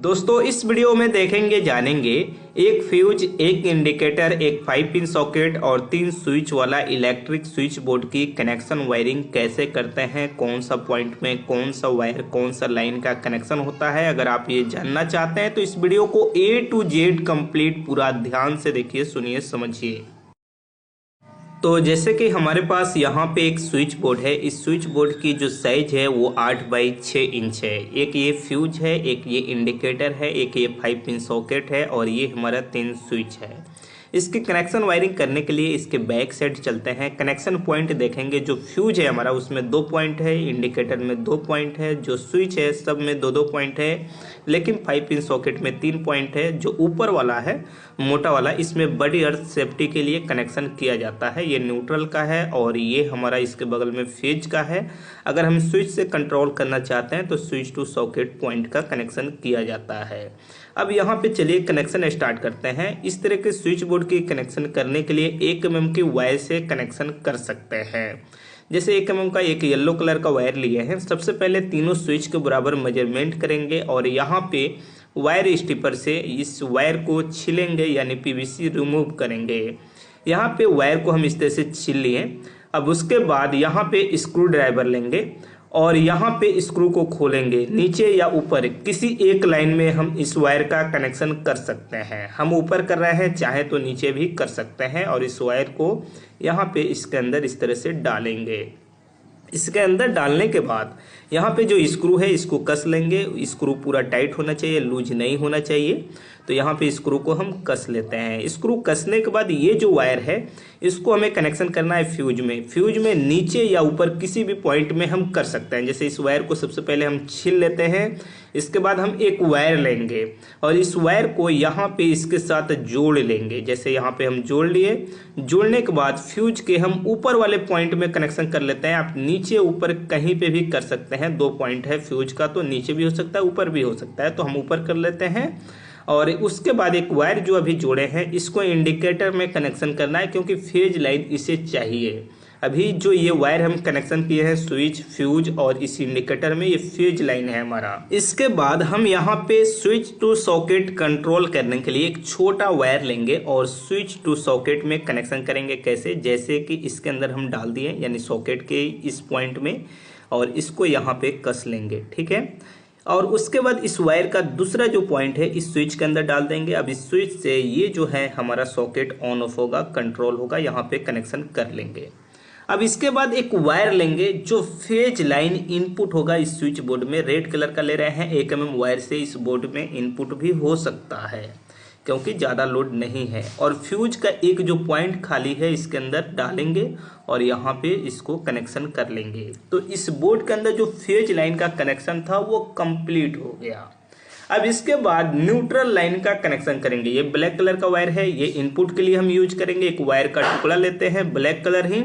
दोस्तों इस वीडियो में देखेंगे जानेंगे एक फ्यूज, एक इंडिकेटर, एक 5 पिन सॉकेट और 3 स्विच वाला इलेक्ट्रिक स्विच बोर्ड की कनेक्शन वायरिंग कैसे करते हैं, कौन सा पॉइंट में कौन सा वायर कौन सा लाइन का कनेक्शन होता है। अगर आप ये जानना चाहते हैं तो इस वीडियो को A to Z कंप्लीट पूरा ध्यान से देखिए, सुनिए, समझिए। तो जैसे कि हमारे पास यहाँ पे एक स्विच बोर्ड है। इस स्विच बोर्ड की जो साइज है वो 8 बाई 6 इंच है। एक ये फ्यूज है, एक ये इंडिकेटर है, एक ये 5 पिन सॉकेट है और ये हमारा 3 स्विच है। इसकी कनेक्शन वायरिंग करने के लिए इसके बैक साइड चलते हैं। कनेक्शन पॉइंट देखेंगे, जो फ्यूज है हमारा उसमें 2 पॉइंट है, इंडिकेटर में 2 पॉइंट है, जो स्विच है सब में 2-2 पॉइंट है, लेकिन 5 पिन सॉकेट में 3 पॉइंट है। जो ऊपर वाला है मोटा वाला, इसमें बड़ी अर्थ सेफ्टी के लिए कनेक्शन किया जाता है। ये न्यूट्रल का है और ये हमारा इसके बगल में फेज का है। अगर हम स्विच से कंट्रोल करना चाहते हैं तो स्विच टू सॉकेट पॉइंट का कनेक्शन किया जाता है। अब यहाँ पे चलिए कनेक्शन स्टार्ट करते हैं। इस तरह के स्विच बोर्ड की कनेक्शन करने के लिए 1 mm की वायर से कनेक्शन कर सकते हैं। जैसे 1 mm का एक येलो कलर का वायर लिए हैं। सबसे पहले तीनों स्विच के बराबर मेजरमेंट करेंगे और यहाँ पे वायर स्टिपर से इस वायर को छिलेंगे, यानी पीवीसी रिमूव करेंगे। यहाँ पे वायर को हम इस तरह से छील लिए। अब उसके बाद यहाँ पे स्क्रू ड्राइवर लेंगे और यहाँ पे स्क्रू को खोलेंगे। नीचे या ऊपर किसी एक लाइन में हम इस वायर का कनेक्शन कर सकते हैं। हम ऊपर कर रहे हैं, चाहे तो नीचे भी कर सकते हैं। और इस वायर को यहाँ पे इसके अंदर इस तरह से डालेंगे। इसके अंदर डालने के बाद यहाँ पे जो स्क्रू है इसको कस लेंगे। स्क्रू पूरा टाइट होना चाहिए, लूज नहीं होना चाहिए। तो यहाँ पे स्क्रू को हम कस लेते हैं। स्क्रू कसने के बाद ये जो वायर है इसको हमें कनेक्शन करना है फ्यूज में। फ्यूज में नीचे या ऊपर किसी भी पॉइंट में हम कर सकते हैं। जैसे इस वायर को सबसे पहले हम छील लेते हैं। इसके बाद हम एक वायर लेंगे और इस वायर को यहाँ पे इसके साथ जोड़ लेंगे। जैसे यहाँ पे हम जोड़ लिए। जोड़ने के बाद फ्यूज के हम ऊपर वाले पॉइंट में कनेक्शन कर लेते हैं। आप नीचे ऊपर कहीं पे भी कर सकते हैं। 2 पॉइंट है फ्यूज का, तो नीचे भी हो सकता है ऊपर भी हो सकता है, तो हम ऊपर कर लेते हैं। और उसके बाद एक वायर जो अभी जोड़े हैं इसको इंडिकेटर में कनेक्शन करना है, क्योंकि फेज लाइन इसे चाहिए। अभी जो ये वायर हम कनेक्शन किए हैं स्विच, फ्यूज और इस इंडिकेटर में, ये फेज लाइन है हमारा। इसके बाद हम यहाँ पे स्विच टू सॉकेट कंट्रोल करने के लिए एक छोटा वायर लेंगे और स्विच टू सॉकेट में कनेक्शन करेंगे। कैसे? जैसे कि इसके अंदर हम डाल दिए, यानी सॉकेट के इस पॉइंट में, और इसको यहाँ पे कस लेंगे। ठीक है। और उसके बाद इस वायर का दूसरा जो पॉइंट है इस स्विच के अंदर डाल देंगे। अब इस स्विच से ये जो है हमारा सॉकेट ऑन ऑफ होगा, कंट्रोल होगा, यहाँ पे कनेक्शन कर लेंगे। अब इसके बाद एक वायर लेंगे जो फेज लाइन इनपुट होगा इस स्विच बोर्ड में। रेड कलर का ले रहे हैं। 1 mm वायर से इस बोर्ड में इनपुट भी हो सकता है, क्योंकि ज़्यादा लोड नहीं है। और फ्यूज का एक जो पॉइंट खाली है इसके अंदर डालेंगे और यहाँ पे इसको कनेक्शन कर लेंगे। तो इस बोर्ड के अंदर जो फेज लाइन का कनेक्शन था वो कंप्लीट हो गया। अब इसके बाद न्यूट्रल लाइन का कनेक्शन करेंगे। ये ब्लैक कलर का वायर है, ये इनपुट के लिए हम यूज करेंगे। एक वायर का टुकड़ा लेते हैं ब्लैक कलर ही,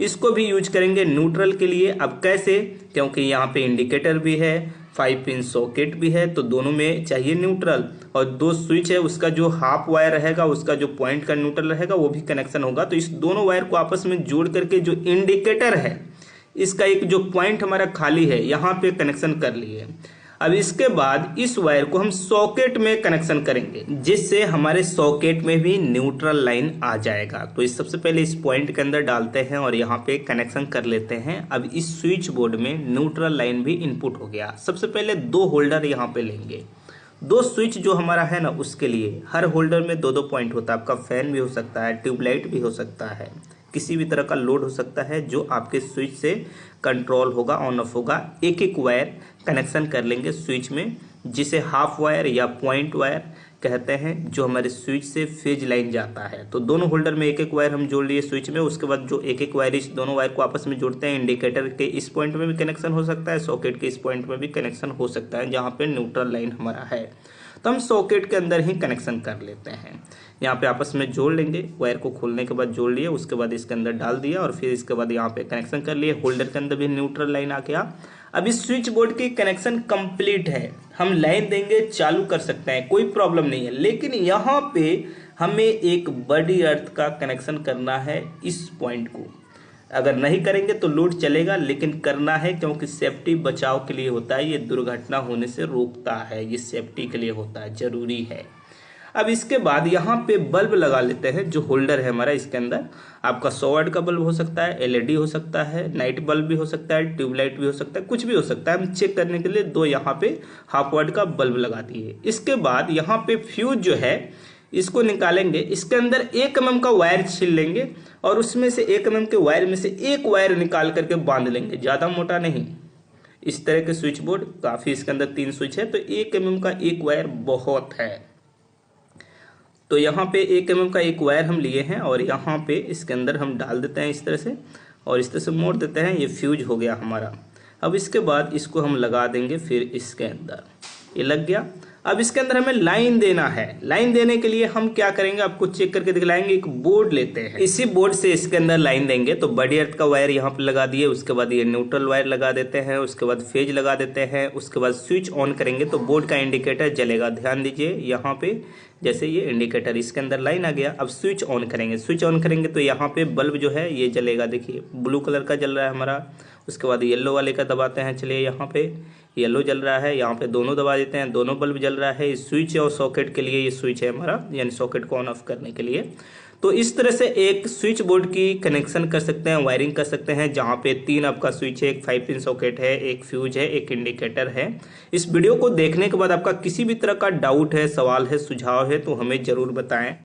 इसको भी यूज करेंगे न्यूट्रल के लिए। अब कैसे? क्योंकि यहाँ पे इंडिकेटर भी है, 5 पिन सॉकेट भी है, तो दोनों में चाहिए न्यूट्रल। और 2 स्विच है, उसका जो हाफ वायर रहेगा, उसका जो पॉइंट का न्यूट्रल रहेगा वो भी कनेक्शन होगा। तो इस दोनों वायर को आपस में जोड़ करके जो इंडिकेटर है इसका एक जो पॉइंट हमारा खाली है यहाँ पे कनेक्शन कर लिए। अब इसके बाद इस वायर को हम सॉकेट में कनेक्शन करेंगे, जिससे हमारे सॉकेट में भी न्यूट्रल लाइन आ जाएगा। तो इस सबसे पहले इस पॉइंट के अंदर डालते हैं और यहाँ पे कनेक्शन कर लेते हैं। अब इस स्विच बोर्ड में न्यूट्रल लाइन भी इनपुट हो गया। सबसे पहले 2 होल्डर यहाँ पे लेंगे। 2 स्विच जो हमारा है ना, उसके लिए हर होल्डर में 2-2 पॉइंट होता है। आपका फैन भी हो सकता है, ट्यूबलाइट भी हो सकता है, किसी भी तरह का लोड हो सकता है जो आपके स्विच से कंट्रोल होगा, ऑन ऑफ होगा। एक वायर कनेक्शन कर लेंगे स्विच में, जिसे हाफ वायर या पॉइंट वायर कहते हैं, जो हमारे स्विच से फेज लाइन जाता है। तो दोनों होल्डर में एक वायर हम जोड़ लिए स्विच में। उसके बाद जो एक वायर, इस दोनों वायर को आपस में जोड़ते हैं। इंडिकेटर के इस पॉइंट में भी कनेक्शन हो सकता है, सॉकेट के इस पॉइंट में भी कनेक्शन हो सकता है, जहाँ पे न्यूट्रल लाइन हमारा है। तो हम सॉकेट के अंदर ही कनेक्शन कर लेते हैं। यहाँ पे आपस में जोड़ लेंगे। वायर को खोलने के बाद जोड़ लिए, उसके बाद इसके अंदर डाल दिया और फिर इसके बाद यहाँ पे कनेक्शन कर लिए। होल्डर के अंदर भी न्यूट्रल लाइन आ गया। अब इस स्विच बोर्ड की कनेक्शन कंप्लीट है। हम लाइन देंगे, चालू कर सकते हैं, कोई प्रॉब्लम नहीं है। लेकिन यहाँ पे हमें एक बड़ी अर्थ का कनेक्शन करना है इस पॉइंट को। अगर नहीं करेंगे तो लोड चलेगा, लेकिन करना है क्योंकि सेफ्टी बचाव के लिए होता है, ये दुर्घटना होने से रोकता है, ये सेफ्टी के लिए होता है, जरूरी है। अब इसके बाद यहाँ पे बल्ब लगा लेते हैं, जो होल्डर है हमारा, इसके अंदर आपका 100 वाट का बल्ब हो सकता है, एलईडी हो सकता है, नाइट बल्ब भी हो सकता है, ट्यूबलाइट भी हो सकता है, कुछ भी हो सकता है। हम चेक करने के लिए 2 यहाँ पे हाफ वाट का बल्ब लगा दिए। इसके बाद यहाँ पे फ्यूज जो है इसको निकालेंगे, इसके अंदर 1 mm का वायर छील लेंगे और उसमें से 1 mm के वायर में से एक वायर निकाल करके बांध लेंगे, ज़्यादा मोटा नहीं। इस तरह के स्विच बोर्ड काफ़ी, इसके अंदर 3 स्विच है तो 1 mm का एक वायर बहुत है। तो यहाँ पे 1 mm का एक वायर हम लिए हैं और यहाँ पे इसके अंदर हम डाल देते हैं इस तरह से, और इस तरह से मोड़ देते हैं, ये फ्यूज हो गया हमारा। अब इसके बाद इसको हम लगा देंगे, फिर इसके अंदर ये लग गया। अब इसके अंदर हमें लाइन देना है। लाइन देने के लिए हम क्या करेंगे, आपको चेक करके दिखलाएंगे। एक बोर्ड लेते हैं, इसी बोर्ड से इसके अंदर लाइन देंगे। तो बड़ी अर्थ का वायर यहाँ पे लगा दिए, उसके बाद ये न्यूट्रल वायर लगा देते हैं, उसके बाद फेज लगा देते हैं, उसके बाद स्विच ऑन करेंगे तो बोर्ड का इंडिकेटर जलेगा। ध्यान दीजिए यहाँ पे जैसे ये इंडिकेटर, इसके अंदर लाइन आ गया। अब स्विच ऑन करेंगे, स्विच ऑन करेंगे तो यहाँ पे बल्ब जो है ये जलेगा, देखिए ब्लू कलर का जल रहा है हमारा। उसके बाद येलो वाले का दबाते हैं, चलिए यहाँ पे येलो जल रहा है, यहाँ पे दोनों दबा देते हैं, दोनों बल्ब जल रहा है। स्विच और सॉकेट के लिए ये स्विच है हमारा, यानी सॉकेट को ऑन ऑफ करने के लिए। तो इस तरह से एक स्विच बोर्ड की कनेक्शन कर सकते हैं, वायरिंग कर सकते हैं, जहाँ पे 3 आपका स्विच है, एक 5 पिन सॉकेट है, एक फ्यूज है, एक इंडिकेटर है। इस वीडियो को देखने के बाद आपका किसी भी तरह का डाउट है, सवाल है, सुझाव है तो हमें जरूर बताएं।